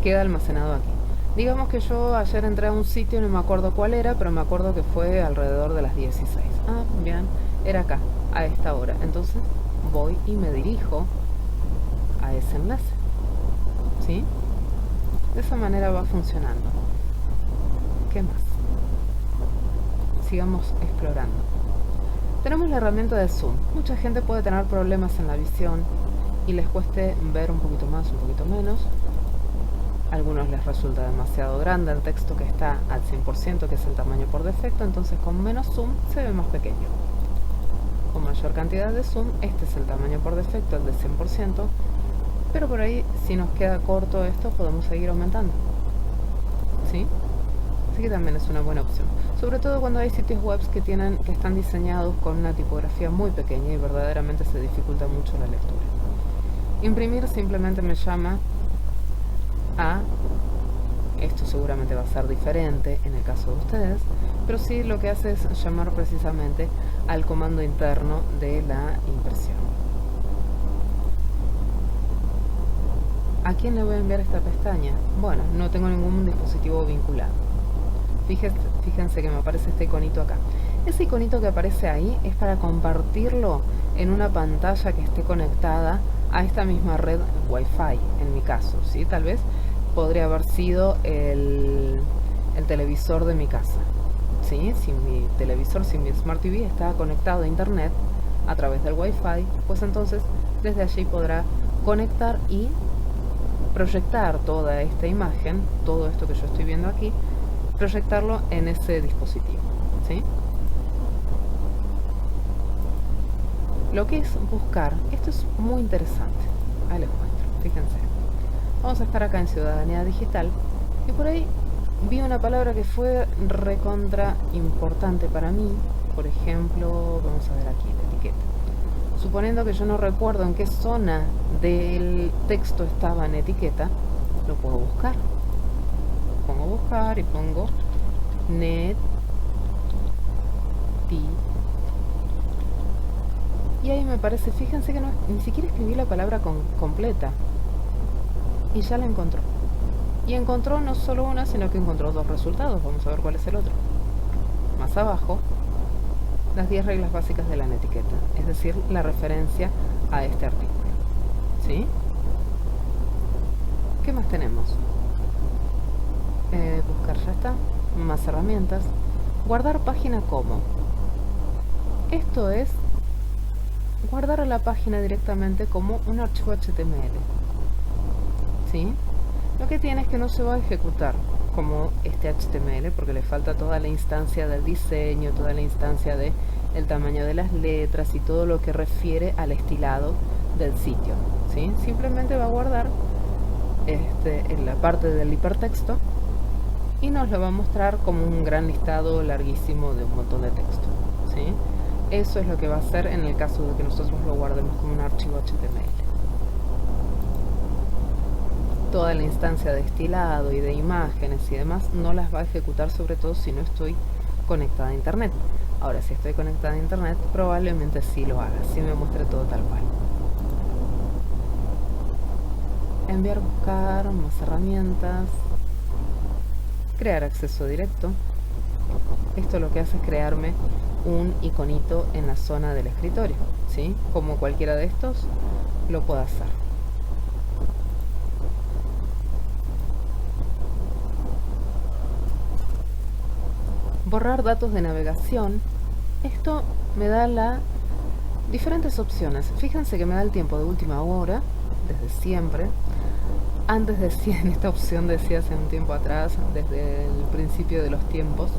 Queda almacenado aquí. Digamos que yo ayer entré a un sitio, no me acuerdo cuál era, pero me acuerdo que fue alrededor de las 16. Ah, bien, era acá, a esta hora. Entonces voy y me dirijo a ese enlace, ¿sí? De esa manera va funcionando. ¿Qué más? Sigamos explorando. Tenemos la herramienta de zoom. Mucha gente puede tener problemas en la visión y les cueste ver un poquito más, un poquito menos. A algunos les resulta demasiado grande el texto que está al 100%, que es el tamaño por defecto, entonces con menos zoom se ve más pequeño. Con mayor cantidad de zoom, este es el tamaño por defecto, el de 100%, pero por ahí, si nos queda corto esto, podemos seguir aumentando, ¿sí? Así que también es una buena opción. Sobre todo cuando hay sitios web que están diseñados con una tipografía muy pequeña y verdaderamente se dificulta mucho la lectura. Imprimir simplemente me llama a, esto seguramente va a ser diferente en el caso de ustedes, pero sí lo que hace es llamar precisamente al comando interno de la impresión. ¿A quién le voy a enviar esta pestaña? Bueno, no tengo ningún dispositivo vinculado. Fíjense que me aparece este iconito acá. Ese iconito que aparece ahí es para compartirlo en una pantalla que esté conectada a esta misma red Wi-Fi, en mi caso, ¿sí? Tal vez podría haber sido el televisor de mi casa, ¿sí? Si mi televisor, si mi Smart TV está conectado a internet a través del Wi-Fi, pues entonces desde allí podrá conectar y proyectar toda esta imagen, todo esto que yo estoy viendo aquí, proyectarlo en ese dispositivo, ¿sí? Lo que es buscar, esto es muy interesante. Ahí les muestro, fíjense. Vamos a estar acá en Ciudadanía Digital y por ahí vi una palabra que fue recontra importante para mí. Por ejemplo, vamos a ver aquí la etiqueta. Suponiendo que yo no recuerdo en qué zona del texto estaba en etiqueta, lo puedo buscar. Pongo buscar y pongo net y ahí me parece, fíjense que no, ni siquiera escribí la palabra completa y ya la encontró. Y encontró no solo una, sino que encontró dos resultados. Vamos a ver cuál es el otro. Más abajo, las 10 reglas básicas de la netiqueta, es decir, la referencia a este artículo. ¿Sí? ¿Qué más tenemos? Buscar, ya está. Más herramientas. Guardar página como. Esto es guardar a la página directamente como un archivo HTML. ¿Sí? Lo que tiene es que no se va a ejecutar como este HTML porque le falta toda la instancia del diseño, toda la instancia de el tamaño de las letras y todo lo que refiere al estilado del sitio, ¿sí? Simplemente va a guardar en la parte del hipertexto y nos lo va a mostrar como un gran listado larguísimo de un montón de texto, ¿sí? Eso es lo que va a hacer en el caso de que nosotros lo guardemos como un archivo HTML. Toda la instancia de estilado y de imágenes y demás no las va a ejecutar, sobre todo si no estoy conectada a internet. Ahora, si estoy conectada a internet, probablemente sí lo haga, sí me muestre todo tal cual. Enviar, buscar, más herramientas. Crear acceso directo. Esto lo que hace es crearme un iconito en la zona del escritorio, ¿sí? Como cualquiera de estos lo puedo hacer. Borrar datos de navegación. Esto me da diferentes opciones. Fíjense que me da el tiempo de última hora, desde siempre. Antes decía, en esta opción decía hace un tiempo atrás, desde el principio de los tiempos,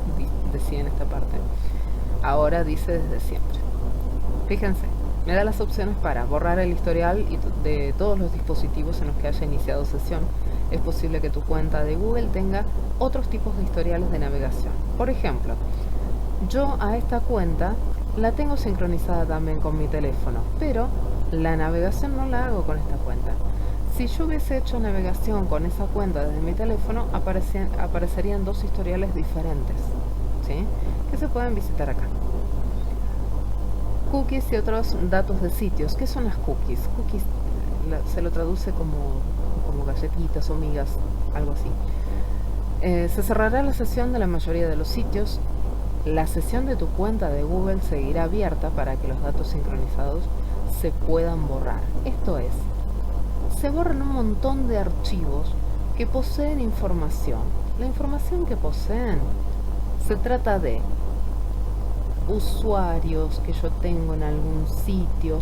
decía en esta parte. Ahora dice desde siempre. Fíjense, me da las opciones para borrar el historial de todos los dispositivos en los que haya iniciado sesión. Es posible que tu cuenta de Google tenga otros tipos de historiales de navegación. Por ejemplo, yo a esta cuenta la tengo sincronizada también con mi teléfono, pero la navegación no la hago con esta cuenta. Si yo hubiese hecho navegación con esa cuenta desde mi teléfono, aparecerían dos historiales diferentes, ¿sí? Que se pueden visitar acá. Cookies y otros datos de sitios. ¿Qué son las cookies? Cookies se lo traduce como galletitas o migas, algo así. Se cerrará la sesión de la mayoría de los sitios. La sesión de tu cuenta de Google seguirá abierta para que los datos sincronizados se puedan borrar. Esto es, se borran un montón de archivos que poseen información. La información que poseen se trata de usuarios que yo tengo en algún sitio,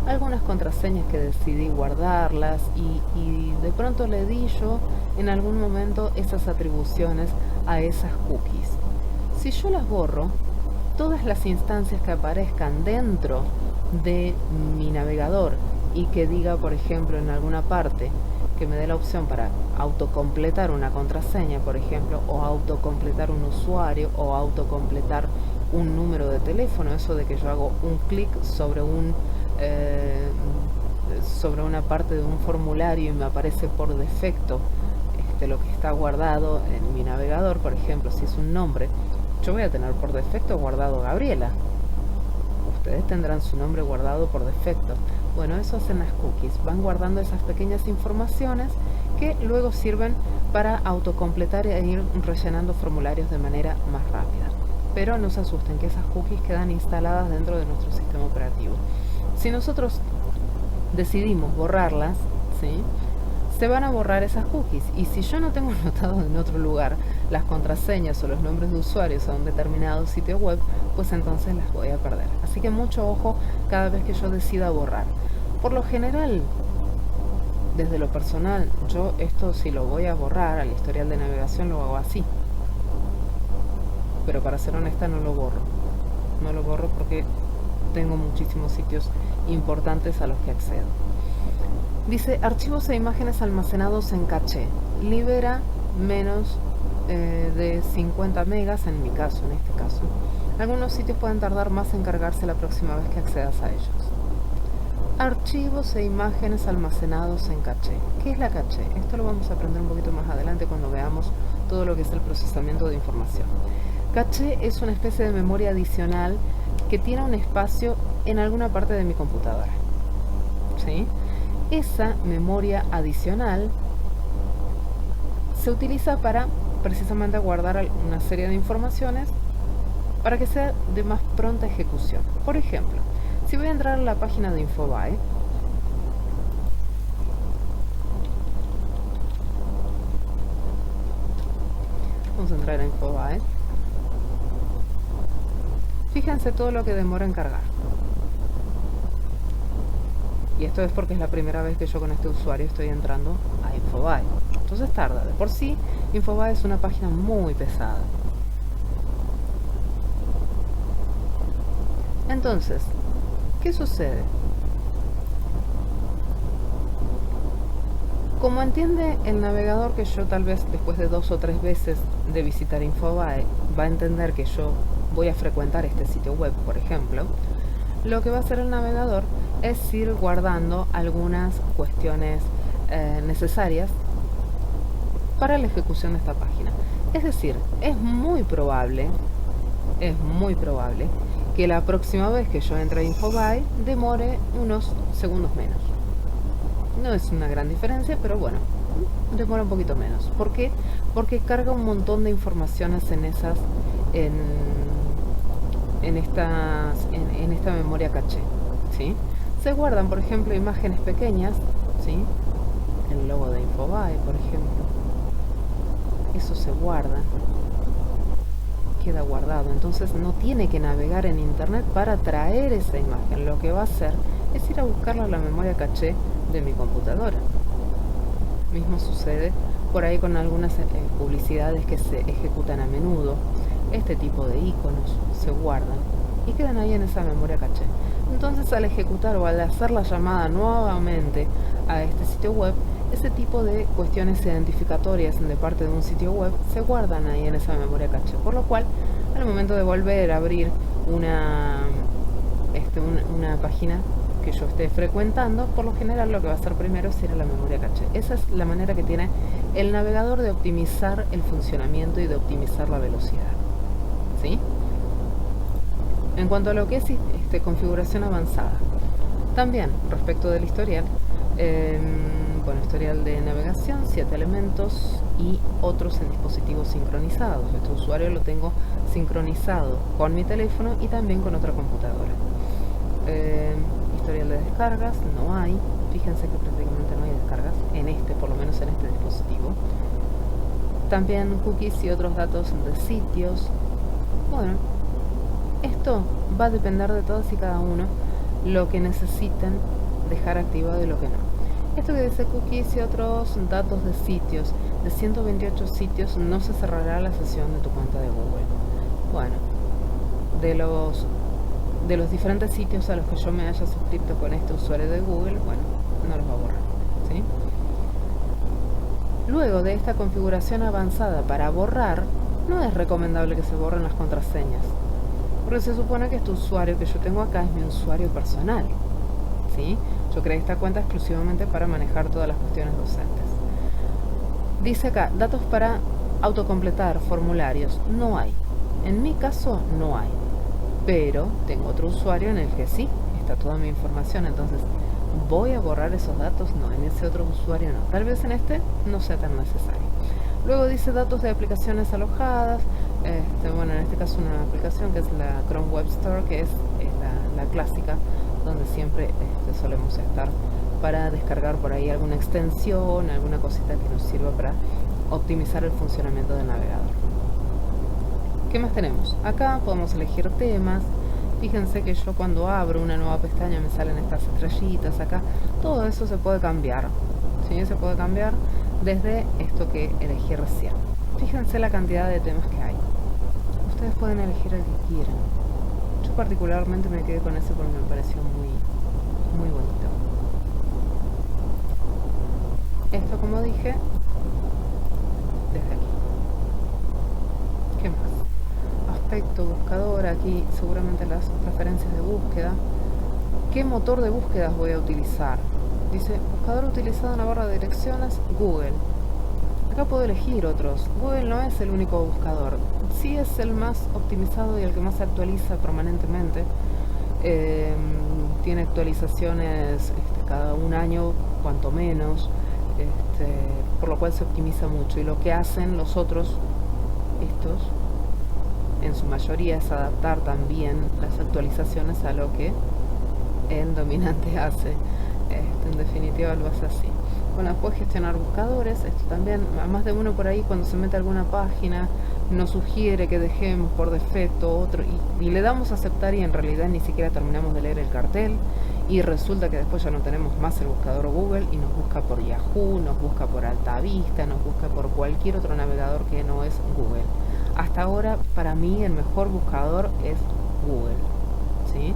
algunas contraseñas que decidí guardarlas y de pronto le di yo en algún momento esas atribuciones a esas cookies. Si yo las borro, todas las instancias que aparezcan dentro de mi navegador y que diga, por ejemplo, en alguna parte que me dé la opción para autocompletar una contraseña, por ejemplo, o autocompletar un usuario o autocompletar un número de teléfono, eso de que yo hago un clic sobre sobre una parte de un formulario y me aparece por defecto lo que está guardado en mi navegador. Por ejemplo, si es un nombre, yo voy a tener por defecto guardado Gabriela. Ustedes tendrán su nombre guardado por defecto. Bueno, eso hacen las cookies, van guardando esas pequeñas informaciones que luego sirven para autocompletar e ir rellenando formularios de manera más rápida. Pero no se asusten, que esas cookies quedan instaladas dentro de nuestro sistema operativo. Si nosotros decidimos borrarlas, ¿sí?, se van a borrar esas cookies. Y si yo no tengo anotado en otro lugar las contraseñas o los nombres de usuarios a un determinado sitio web, pues entonces las voy a perder. Así que mucho ojo cada vez que yo decida borrar. Por lo general, desde lo personal, yo esto, si lo voy a borrar al historial de navegación, lo hago así. Pero para ser honesta, no lo borro. No lo borro porque tengo muchísimos sitios importantes a los que accedo. Dice, archivos e imágenes almacenados en caché. Libera menos de 50 megas en mi caso, en este caso. Algunos sitios pueden tardar más en cargarse la próxima vez que accedas a ellos. Archivos e imágenes almacenados en caché. ¿Qué es la caché? Esto lo vamos a aprender un poquito más adelante cuando veamos todo lo que es el procesamiento de información. Caché es una especie de memoria adicional que tiene un espacio en alguna parte de mi computadora, ¿sí? Esa memoria adicional se utiliza para precisamente guardar una serie de informaciones para que sea de más pronta ejecución. Por ejemplo, si voy a entrar a la página de Infobae, vamos a entrar a Infobae. Fíjense todo lo que demora en cargar. Y esto es porque es la primera vez que yo con este usuario estoy entrando a Infobae. Entonces tarda. De por sí, Infobae es una página muy pesada. Entonces, ¿qué sucede? Como entiende el navegador que yo tal vez después de 2 o 3 veces de visitar Infobae va a entender que yo voy a frecuentar este sitio web, por ejemplo, lo que va a hacer el navegador es ir guardando algunas cuestiones necesarias para la ejecución de esta página. Es decir, es muy probable que la próxima vez que yo entre a Infobae demore unos segundos menos. No es una gran diferencia, pero bueno, demora un poquito menos. ¿Por qué? Porque carga un montón de informaciones en esta memoria caché, ¿sí? Se guardan, por ejemplo, imágenes pequeñas, ¿sí? El logo de Infobae, por ejemplo. Eso se guarda, queda guardado. Entonces no tiene que navegar en internet para traer esa imagen. Lo que va a hacer es ir a buscarla en la memoria caché de mi computadora. Mismo sucede por ahí con algunas publicidades que se ejecutan a menudo. Este tipo de iconos se guardan y quedan ahí en esa memoria caché. Entonces, al ejecutar o al hacer la llamada nuevamente a este sitio web, ese tipo de cuestiones identificatorias de parte de un sitio web se guardan ahí en esa memoria caché, por lo cual al momento de volver a abrir una página que yo esté frecuentando, por lo general lo que va a hacer primero es ir a la memoria caché. Esa es la manera que tiene el navegador de optimizar el funcionamiento y de optimizar la velocidad, ¿sí? En cuanto a lo que es configuración avanzada, también respecto del historial, historial de navegación, 7 elementos y otros en dispositivos sincronizados. Este usuario lo tengo sincronizado con mi teléfono y también con otra computadora. Historial de descargas, no hay. Fíjense que prácticamente no hay descargas, por lo menos en este dispositivo. También cookies y otros datos de sitios. Bueno, esto va a depender de todos y cada uno lo que necesiten dejar activado y lo que no. Esto que dice cookies y otros datos de sitios, de 128 sitios, no se cerrará la sesión de tu cuenta de Google. Bueno, de los diferentes sitios a los que yo me haya suscrito con este usuario de Google, bueno, no los va a borrar, ¿sí? Luego de esta configuración avanzada para borrar, no es recomendable que se borren las contraseñas, porque se supone que este usuario que yo tengo acá es mi usuario personal, ¿sí? Yo creé esta cuenta exclusivamente para manejar todas las cuestiones docentes. Dice acá, datos para autocompletar, formularios, no hay. En mi caso no hay, pero tengo otro usuario en el que sí, está toda mi información, entonces ¿voy a borrar esos datos? No, en ese otro usuario no. Tal vez en este no sea tan necesario. Luego dice datos de aplicaciones alojadas. En este caso una aplicación que es la Chrome Web Store, que es la clásica, donde siempre solemos estar para descargar por ahí alguna extensión, alguna cosita que nos sirva para optimizar el funcionamiento del navegador. ¿Qué más tenemos? Acá podemos elegir temas. Fíjense que yo cuando abro una nueva pestaña me salen estas estrellitas acá. Todo eso se puede cambiar, ¿sí? Se puede cambiar desde esto que elegí recién. Fíjense la cantidad de temas que hay. Ustedes pueden elegir el que quieran. Yo particularmente me quedé con ese porque me pareció muy bonito. Esto, como dije, desde aquí. ¿Qué más? Aspecto, buscador, aquí seguramente las preferencias de búsqueda. ¿Qué motor de búsquedas voy a utilizar? Dice, buscador utilizado en la barra de direcciones, Google. Acá puedo elegir otros. Google no es el único buscador. Sí es el más optimizado y el que más se actualiza permanentemente. Tiene actualizaciones cada un año, cuanto menos, por lo cual se optimiza mucho. Y lo que hacen los otros, estos, en su mayoría es adaptar también las actualizaciones a lo que el dominante hace. En definitiva lo hace así. Bueno, puedes gestionar buscadores. Esto también, a más de uno por ahí cuando se mete a alguna página nos sugiere que dejemos por defecto otro y le damos a aceptar y en realidad ni siquiera terminamos de leer el cartel y resulta que después ya no tenemos más el buscador Google y nos busca por Yahoo, nos busca por Altavista, nos busca por cualquier otro navegador que no es Google. Hasta ahora para mí el mejor buscador es Google, ¿sí?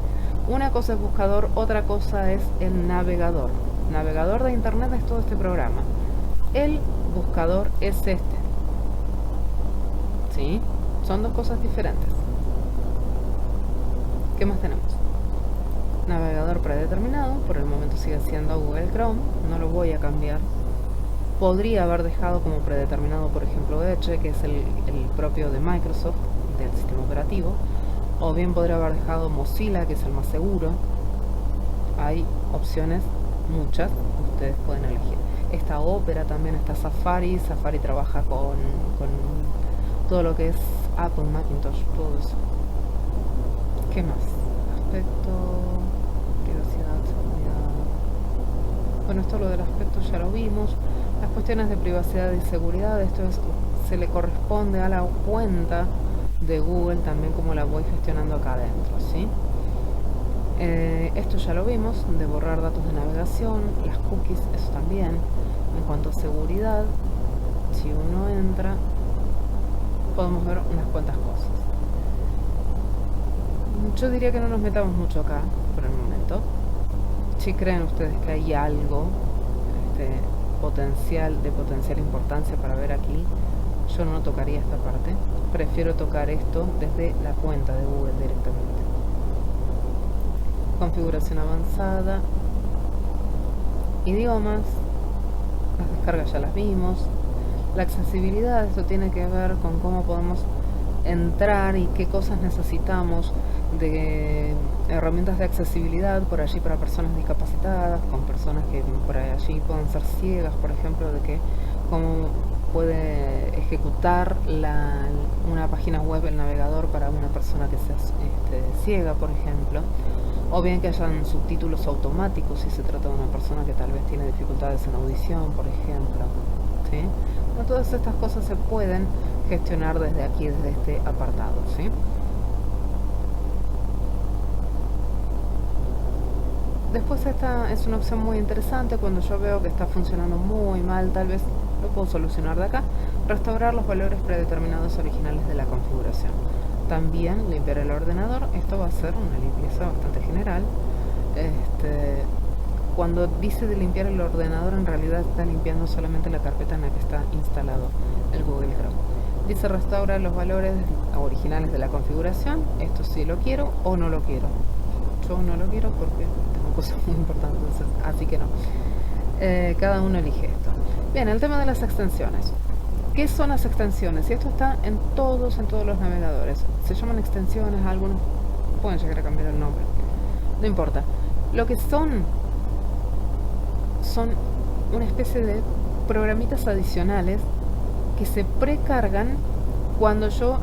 Una cosa es buscador, otra cosa es el navegador. Navegador de internet es todo este programa. El buscador es este. ¿Sí? Son dos cosas diferentes. ¿Qué más tenemos? Navegador predeterminado. Por el momento sigue siendo Google Chrome. No lo voy a cambiar. Podría haber dejado como predeterminado, por ejemplo, Edge, que es el propio de Microsoft, del sistema operativo. O bien podría haber dejado Mozilla, que es el más seguro. Hay opciones muchas, ustedes pueden elegir. Está Opera también, está Safari. Safari trabaja con todo lo que es Apple, Macintosh, todo eso. ¿Qué más? Aspecto, privacidad, seguridad. Bueno, esto lo del aspecto ya lo vimos. Las cuestiones de privacidad y seguridad, esto se le corresponde a la cuenta de Google, también como la voy gestionando acá adentro, ¿sí? Esto ya lo vimos, de borrar datos de navegación, las cookies, eso también. En cuanto a seguridad, si uno entra, podemos ver unas cuantas cosas. Yo diría que no nos metamos mucho acá, por el momento. Si creen ustedes que hay algo de potencial importancia para ver aquí, yo no tocaría esta parte. Prefiero tocar esto desde la cuenta de Google directamente. Configuración avanzada, idiomas, las descargas ya las vimos. La accesibilidad, esto tiene que ver con cómo podemos entrar y qué cosas necesitamos de herramientas de accesibilidad por allí para personas discapacitadas, con personas que por allí pueden ser ciegas, por ejemplo, de que cómo puede ejecutar una página web el navegador para una persona que sea ciega, por ejemplo. O bien que hayan subtítulos automáticos si se trata de una persona que tal vez tiene dificultades en audición, por ejemplo, ¿sí? Bueno, todas estas cosas se pueden gestionar desde aquí, desde este apartado, ¿sí? Después esta es una opción muy interesante cuando yo veo que está funcionando muy mal, tal vez lo puedo solucionar de acá. Restaurar los valores predeterminados originales de la configuración. También limpiar el ordenador. Esto va a ser una limpieza bastante general. Cuando dice de limpiar el ordenador, en realidad está limpiando solamente la carpeta en la que está instalado el Google Chrome. Dice restaura los valores originales de la configuración. Esto sí lo quiero o no lo quiero. Yo no lo quiero porque tengo cosas muy importantes, así que no. Cada uno elige esto. Bien, el tema de las extensiones. ¿Qué son las extensiones? Y esto está en todos los navegadores. Se llaman extensiones, algunos pueden llegar a cambiar el nombre. No importa. Lo que son una especie de programitas adicionales que se precargan cuando yo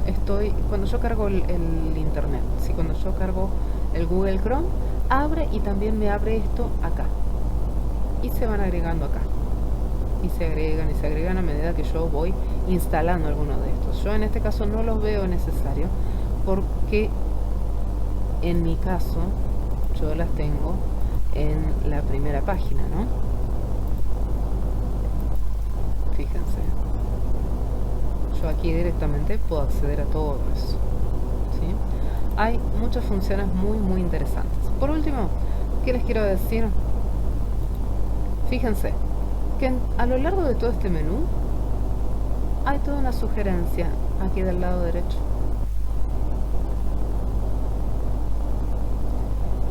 cargo el internet. ¿Sí? Cuando yo cargo el Google Chrome, abre y también me abre esto acá. Y se van agregando acá. Y se agregan a medida que yo voy instalando alguno de estos. Yo en este caso no los veo necesario porque en mi caso yo las tengo en la primera página, ¿no? Fíjense. Yo aquí directamente puedo acceder a todo eso, ¿sí? Hay muchas funciones muy interesantes. Por último, ¿qué les quiero decir? Fíjense que a lo largo de todo este menú hay toda una sugerencia aquí del lado derecho.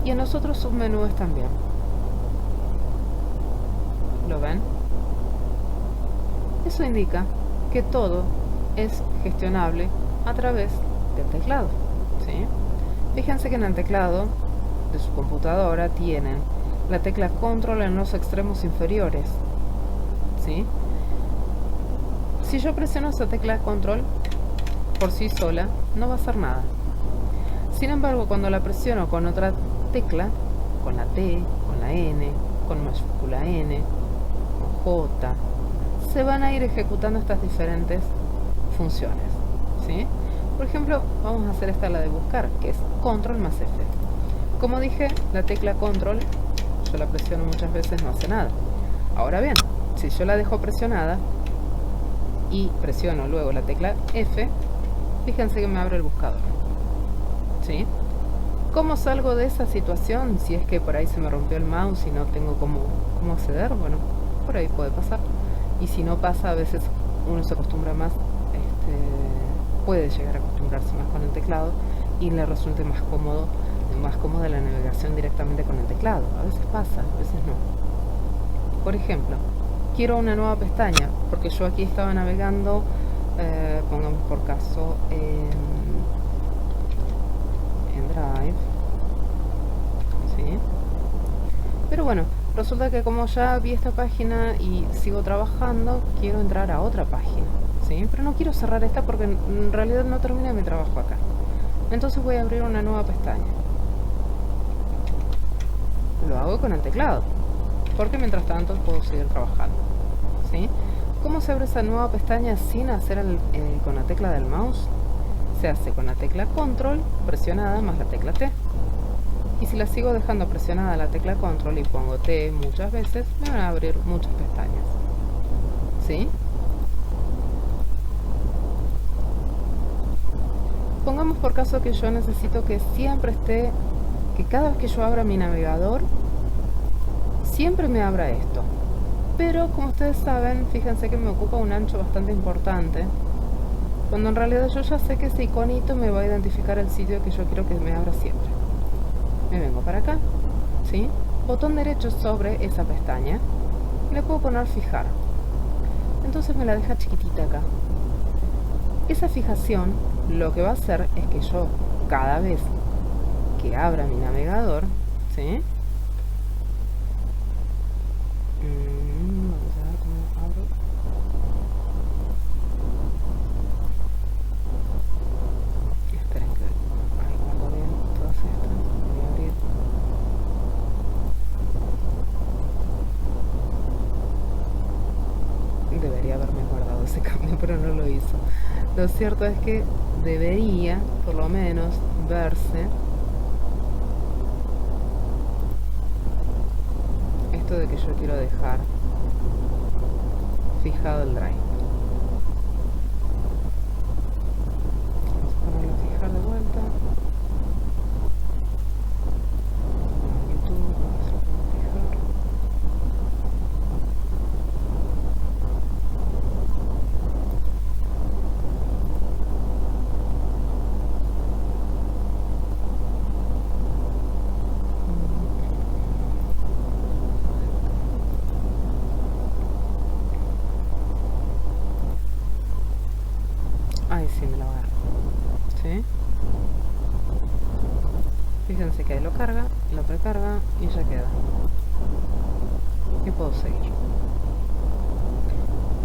Y en los otros submenús también. ¿Lo ven? Eso indica que todo es gestionable a través del teclado, ¿sí? Fíjense que en el teclado de su computadora tienen la tecla control en los extremos inferiores, ¿sí? Si yo presiono esa tecla control por sí sola, no va a hacer nada. Sin embargo, cuando la presiono con otra tecla, con la T, con la N, con mayúscula N, con J, se van a ir ejecutando estas diferentes funciones, ¿sí? Por ejemplo, vamos a hacer esta, la de buscar, que es control más F. Como dije, la tecla control, yo la presiono muchas veces, no hace nada. Ahora bien, si yo la dejo presionada y presiono luego la tecla F, fíjense que me abre el buscador, ¿sí? ¿Cómo salgo de esa situación? Si es que por ahí se me rompió el mouse y no tengo cómo acceder, bueno, por ahí puede pasar. Y si no pasa, a veces uno se acostumbra más, puede llegar a acostumbrarse más con el teclado y le resulte más cómoda la navegación directamente con el teclado. A veces pasa, a veces no. Por ejemplo, quiero una nueva pestaña, porque yo aquí estaba navegando, pongamos por caso, en Drive, ¿sí? Pero bueno, resulta que como ya vi esta página y sigo trabajando, quiero entrar a otra página, ¿sí? Pero no quiero cerrar esta porque en realidad no terminé mi trabajo acá. Entonces voy a abrir una nueva pestaña. Lo hago con el teclado, porque mientras tanto puedo seguir trabajando, ¿sí? ¿Cómo se abre esa nueva pestaña sin hacer con la tecla del mouse? Se hace con la tecla control presionada más la tecla T. Y si la sigo dejando presionada la tecla control y pongo T muchas veces, me van a abrir muchas pestañas, ¿sí? Pongamos por caso que yo necesito que siempre esté, que cada vez que yo abra mi navegador, siempre me abra esto. Pero como ustedes saben, fíjense que me ocupa un ancho bastante importante, cuando en realidad yo ya sé que ese iconito me va a identificar el sitio que yo quiero que me abra siempre. Me vengo para acá, ¿sí? Botón derecho sobre esa pestaña, le puedo poner fijar. Entonces me la deja chiquitita acá. Esa fijación lo que va a hacer es que yo, cada vez que abra mi navegador, ¿sí? Vamos a ver cómo abro. Esperen que ahí guardo bien todas estas. Voy a abrir. Debería haberme guardado ese cambio, pero no lo hizo. Lo cierto es que debería, por lo menos, verse esto de que yo quiero dejar fijado el drive. Vamos a ponerlo a fijar de vuelta. YouTube, vamos a ponerlo a fijar. Ahí sí me lo agarro, ¿sí? Fíjense que ahí lo carga, lo precarga y ya queda. Y puedo seguir.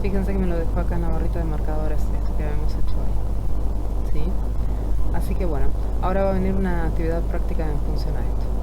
Fíjense que me lo dejó acá en la barrita de marcadores, esto que habíamos hecho hoy, ¿sí? Así que bueno, ahora va a venir una actividad práctica en función a esto.